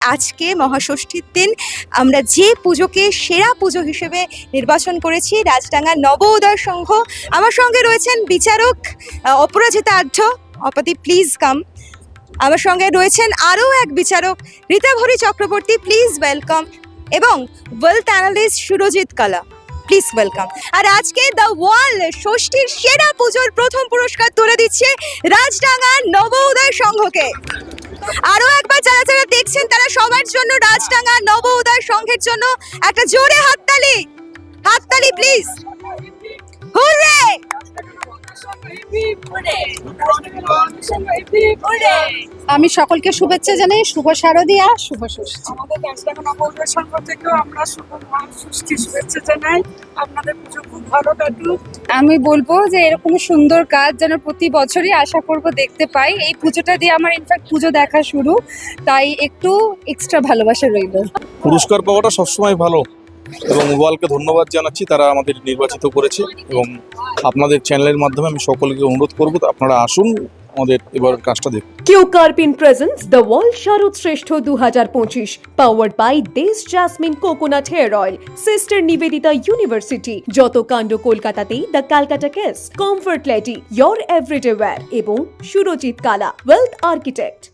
আজকে মহাষষ্ঠীর দিন আমরা যে পুজোকে সেরা পুজো হিসেবে নির্বাচন করেছি রাজডাঙ্গা নব উদয় সংঘ। আমার সঙ্গে রয়েছেন বিচারক অপরাজিতা আঢ্য। অপাদি please come. আমার সঙ্গে রয়েছেন আরও এক বিচারক রীতাভরি চক্রবর্তী, প্লিজ ওয়েলকাম। এবং ওয়েলথ অ্যানালিস্ট সুরজিৎ কালা, প্লিজ ওয়েলকাম। আর আজকে দ্য ওয়াল ষষ্ঠীর সেরা পুজোর প্রথম পুরস্কার তুলে দিচ্ছে রাজডাঙ্গা নব উদয় সংঘকে। আরো একবার যারা যারা দেখছেন তারা সবার জন্য রাজডাঙ্গা নব উদয় সংঘের জন্য একটা জোরে হাততালি, হাততালি প্লিজ। হুররে! আমি সকলকে শুভেচ্ছা জানাই, শুভ শারদীয়া, শুভ ষষ্ঠী। আমাদের রাজডাঙ্গা নব উদয় সংঘ থেকেও আমরা শুভ ষষ্ঠী শুভেচ্ছা জানাই। আপনাদের পুজো খুব ভালো কাটুক। আমি বলবো যে এরকম সুন্দর কাজ যেন প্রতি বছরই আশা করব দেখতে পাই। এই পুজোটা দিয়ে আমার ইনফ্যাক্ট পুজো দেখা শুরু, তাই একটু এক্সট্রা ভালোবাসা রইল। পুরস্কার পাওয়াটা সবসময় ভালো এবং মোবাইলকে ধন্যবাদ জানাচ্ছি, তারা আমাদের নির্বাচিত করেছে এবং আপনাদের চ্যানেলের মাধ্যমে আমি সকলকে অনুরোধ করবো আপনারা আসুন আমাদের এবার কাজটা দেখুন। Keo Karpin presents the world Sharad Shreshtho 2025 powered by দেশ jasmine coconut hair oil, Sister Nivedita University, যত কাণ্ড কলকাতাতেই the Calcutta case, Comfort Lady, your everyday wear এবং সুরজিৎ কালা, ওয়েলথ আর্কিটেক্ট।